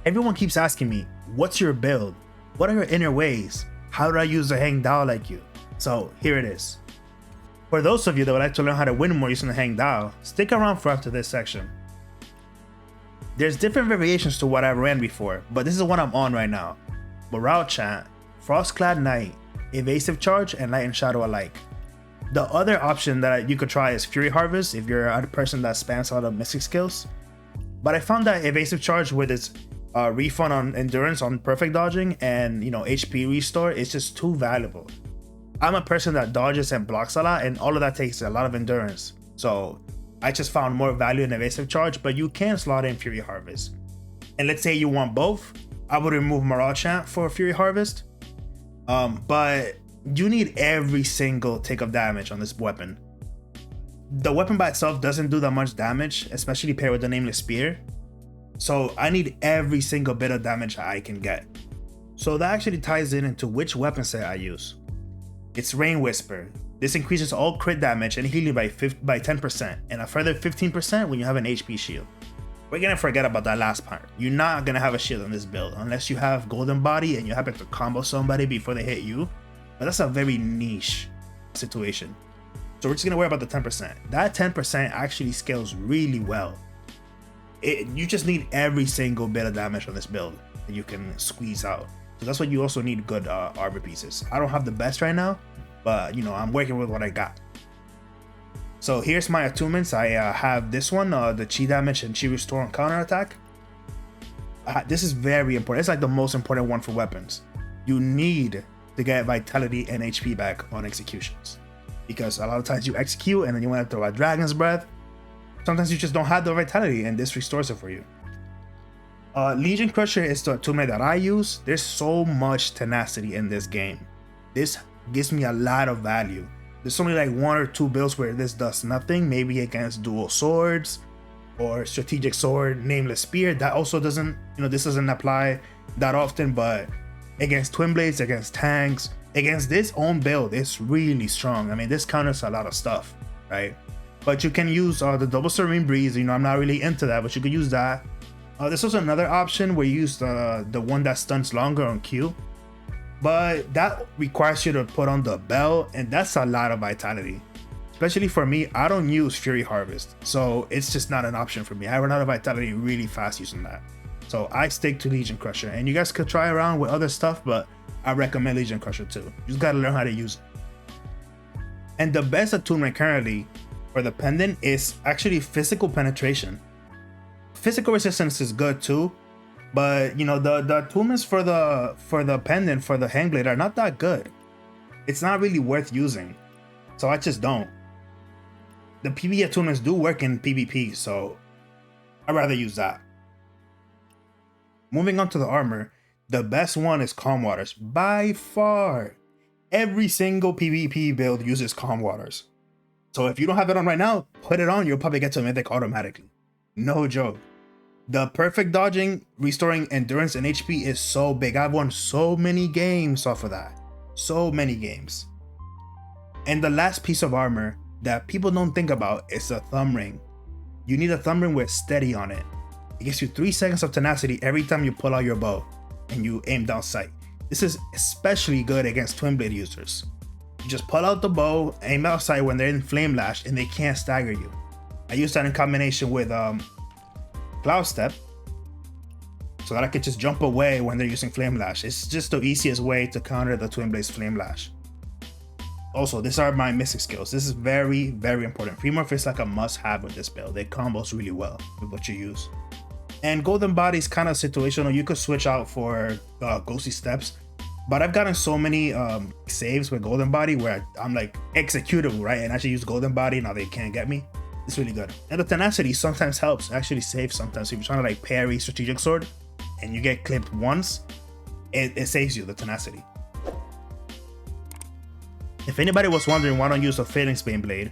Everyone keeps asking me, what's your build? What are your inner ways? How do I use the Heng Dao like you? So here it is. For those of you that would like to learn how to win more using the Heng Dao, stick around for after this section. There's different variations to what I ran before, but this is what I'm on right now. Morale Chant, Frostclad Knight, Evasive Charge, and Light and Shadow alike. The other option that you could try is Fury Harvest if you're a person that spams a lot of mystic skills. But I found that Evasive Charge with its refund on endurance on perfect dodging and HP restore is just too valuable. I'm a person that dodges and blocks a lot, and all of that takes a lot of endurance. So I just found more value in Evasive Charge, but you can slot in Fury Harvest. And let's say you want both, I would remove Morale Chant for Fury Harvest. But you need every single tick of damage on this weapon. The weapon by itself doesn't do that much damage, especially paired with the Nameless Spear. So I need every single bit of damage I can get. So that actually ties into which weapon set I use. It's Rain Whisper. This increases all crit damage and healing by 10% and a further 15% when you have an HP shield. We're gonna forget about that last part. You're not gonna have a shield on this build unless you have Golden Body and you happen to combo somebody before they hit you. But that's a very niche situation. So we're just gonna worry about the 10%. That 10% actually scales really well. You just need every single bit of damage on this build that you can squeeze out. So that's why you also need good armor pieces. I don't have the best right now, but I'm working with what I got. So here's my attunements. I have this one, the Chi damage and Chi restore and counter attack. This is very important. It's like the most important one for weapons. You need to get vitality and HP back on executions, because a lot of times you execute and then you want to throw a Dragon's Breath. Sometimes you just don't have the vitality and this restores it for you. Legion Crusher is the attunement that I use. There's so much tenacity in this game. This gives me a lot of value. There's only like 1 or 2 builds where this does nothing, maybe against dual swords or strategic sword, Nameless Spear. That also doesn't, this doesn't apply that often, but against Twin Blades, against tanks, against this own build, it's really strong. I mean, this counters a lot of stuff, right? But you can use the Double Serene Breeze. I'm not really into that, but you could use that. There's also another option where you use the one that stuns longer on Q, but that requires you to put on the bell, and that's a lot of vitality. Especially for me, I don't use Fury Harvest, so it's just not an option for me. I run out of vitality really fast using that. So I stick to Legion Crusher, and you guys could try around with other stuff, but I recommend Legion Crusher too. You just gotta learn how to use it. And the best attunement currently for the pendant is actually physical penetration. Physical resistance is good too, but the attunements for the pendant for the Hangblade are not that good. It's not really worth using, so I just don't. The PvE attunements do work in PvP, so I'd rather use that. Moving on to the armor, the best one is Calm Waters by far. Every single PvP build uses Calm Waters, so if you don't have it on right now, put it on. You'll probably get to Mythic automatically. No joke. The perfect dodging, restoring endurance and HP is so big. I've won so many games off of that. So many games. And the last piece of armor that people don't think about is a thumb ring. You need a thumb ring with steady on it. It gives you 3 seconds of tenacity every time you pull out your bow and you aim down sight. This is especially good against Twin Blade users. You just pull out the bow, aim out sight when they're in Flame Lash, and they can't stagger you. I use that in combination with Cloud Step, so that I could just jump away when they're using Flame Lash. It's just the easiest way to counter the Twin Blade's Flame Lash. Also, these are my mystic skills. This is very, very important. Premorph is like a must-have with this build. It combos really well with what you use. And Golden Body is kind of situational. You could switch out for Ghostly Steps, but I've gotten so many saves with Golden Body where I'm like executable, right? And I should use Golden Body, now they can't get me. It's really good. And the tenacity sometimes helps, actually saves sometimes. If you're trying to like parry strategic sword and you get clipped once, it saves you the tenacity. If anybody was wondering why I don't use a Fading Bane Blade,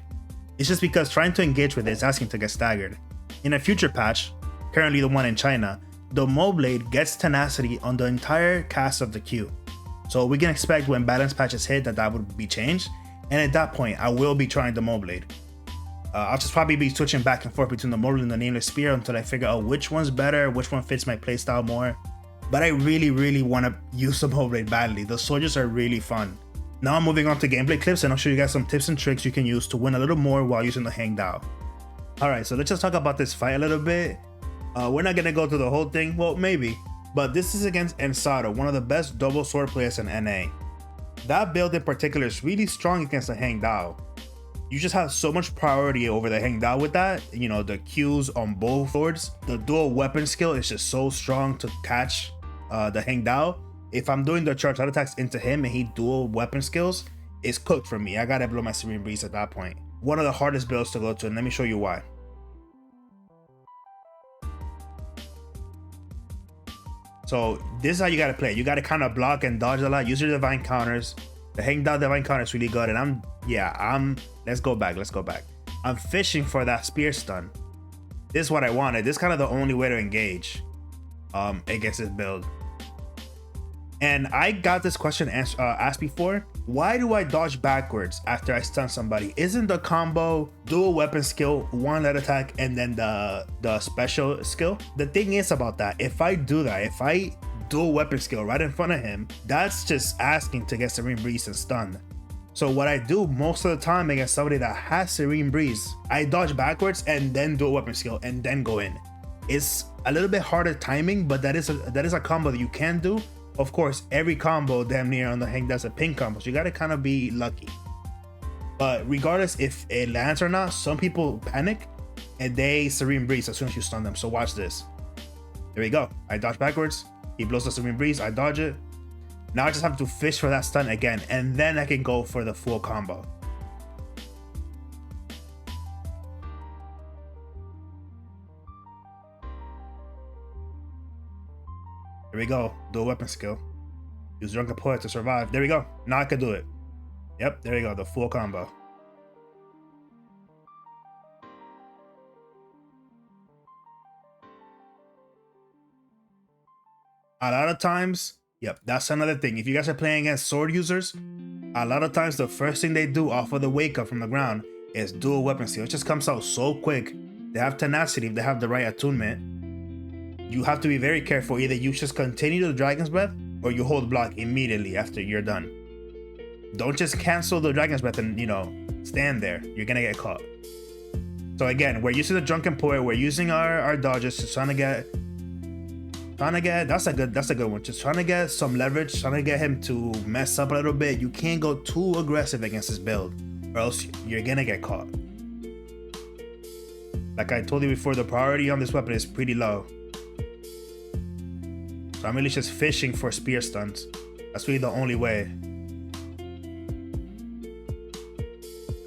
it's just because trying to engage with it is asking to get staggered. In a future patch, currently the one in China, the Mo Blade gets tenacity on the entire cast of the Q. So we can expect when balance patches hit that would be changed, and at that point I will be trying the Mo Blade. I'll just probably be switching back and forth between the Mortal and the Nameless Spear until I figure out which one's better, which one fits my playstyle more. But I really want to use the Blade badly. The soldiers are really fun. Now I'm moving on to gameplay clips, and I'll show you guys some tips and tricks you can use to win a little more while using the Heng Dao. Alright, so let's just talk about this fight a little bit. We're not gonna go through the whole thing, well maybe, but this is against Ensado, one of the best double sword players in NA. That build in particular is really strong against the Heng Dao. You just have so much priority over the Heng Dao with that. You know, the Qs on both swords. The dual weapon skill is just so strong to catch the Heng Dao. If I'm doing the charge attacks into him and he dual weapon skills, it's cooked for me. I gotta blow my Serene Breeze at that point. One of the hardest builds to go to, and let me show you why. So this is how you gotta play. You gotta kind of block and dodge a lot. Use your divine counters. The Heng Dao divine counter is really good, and let's go back. I'm fishing for that spear stun. This is what I wanted. This is kind of the only way to engage against this build. And I got this question asked before. Why do I dodge backwards after I stun somebody? Isn't the combo dual weapon skill, one lead attack, and then the special skill? The thing is about that, if I do that, if I dual weapon skill right in front of him, that's just asking to get Serene Breeze and stun. So what I do most of the time against somebody that has Serene Breeze, I dodge backwards and then dual weapon skill and then go in. It's a little bit harder timing, but that is a combo that you can do. Of course, every combo damn near on the Heng does a ping combo, so you gotta kind of be lucky. But regardless if it lands or not, some people panic and they Serene Breeze as soon as you stun them. So watch this. There we go. I dodge backwards. He blows the Serene Breeze. I dodge it. Now I just have to fish for that stun again, and then I can go for the full combo. There we go. Dual weapon skill. Use Drunken Poet to survive. There we go. Now I can do it. Yep, there we go. The full combo. A lot of times, yep, that's another thing. If you guys are playing against sword users, a lot of times the first thing they do off of the wake up from the ground is dual weapon skill. It just comes out so quick. They have tenacity if they have the right attunement. You have to be very careful. Either you just continue the Dragon's Breath or you hold block immediately after you're done. Don't just cancel the Dragon's Breath and, you know, stand there. You're gonna get caught. So again, we're using the Drunken Poet. We're using our dodges to trying to get that's a good one. Just trying to get some leverage, trying to get him to mess up a little bit. You can't go too aggressive against this build or else you're gonna get caught. Like I told you before, the priority on this weapon is pretty low. So I'm really just fishing for spear stuns. That's really the only way.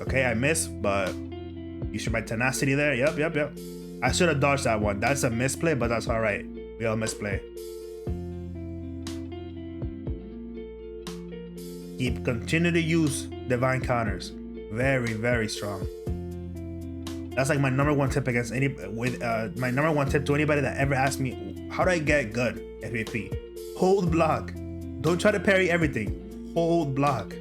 Okay, I missed, but using my tenacity there. Yep. I should have dodged that one. That's a misplay, but that's all right. We all misplay. Continue to use divine counters. Very strong. That's like my number one tip against my number one tip to anybody that ever asked me, how do I get good FAP? Hold block. Don't try to parry everything. Hold block.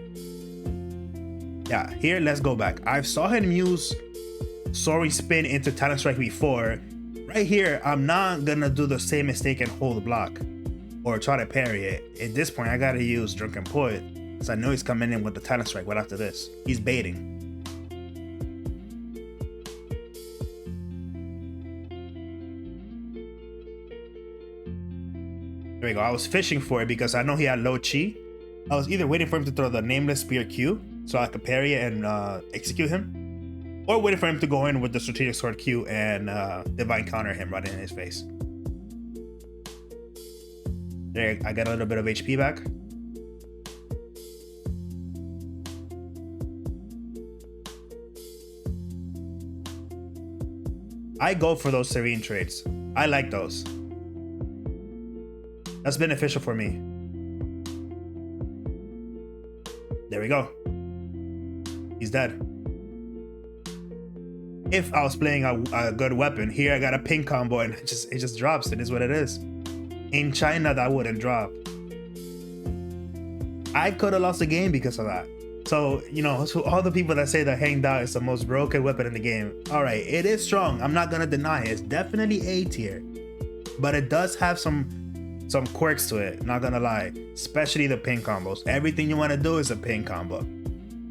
Yeah, here, let's go back. I saw him use Soaring Spin into Talent Strike before. Right here, I'm not gonna do the same mistake and hold block or try to parry it. At this point, I gotta use Drunken Poet because I know he's coming in with the Talent Strike right after this. He's baiting. There we go. I was fishing for it because I know he had low chi. I was either waiting for him to throw the Nameless Spear Q so I could parry it and execute him, or waiting for him to go in with the Strategic Sword Q and Divine Counter him right in his face. There, I got a little bit of HP back. I go for those Serene trades. I like those. That's beneficial for me. There we go. He's dead. If I was playing a good weapon, here I got a ping combo and it just drops. It is what it is. In China, that wouldn't drop. I could have lost the game because of that. So, you know, to all the people that say that Heng Dao is the most broken weapon in the game, all right, it is strong. I'm not gonna deny it. It's definitely A tier, but it does have some quirks to it, not gonna lie, especially the pin combos. Everything you wanna do is a pin combo.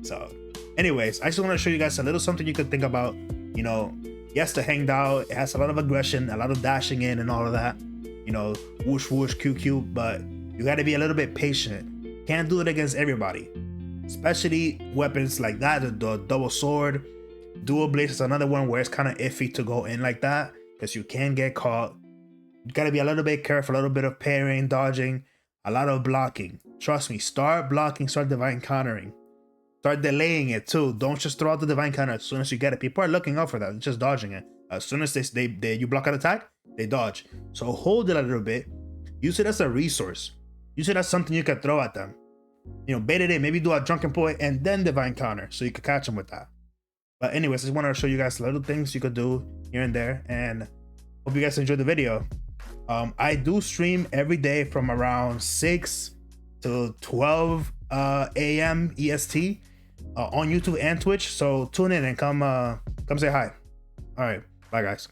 So anyways, I just wanna show you guys a little something you could think about. You know, yes, the Heng Dao, it has a lot of aggression, a lot of dashing in and all of that. You know, whoosh, whoosh, QQ, but you gotta be a little bit patient. Can't do it against everybody. Especially weapons like that, the double sword, dual blades is another one where it's kind of iffy to go in like that because you can get caught. You gotta be a little bit careful, a little bit of parrying, dodging, a lot of blocking. Trust me, start blocking, start divine countering. Start delaying it too. Don't just throw out the divine counter as soon as you get it. People are looking out for that, just dodging it. As soon as you block an attack, they dodge. So hold it a little bit. Use it as a resource. Use it as something you can throw at them. You know, bait it in, maybe do a drunken poet and then divine counter so you could catch them with that. But anyways, I just wanted to show you guys little things you could do here and there, and hope you guys enjoyed the video. I do stream every day from around 6 to 12 a.m. EST on YouTube and Twitch, so tune in and come say hi. All right, bye guys.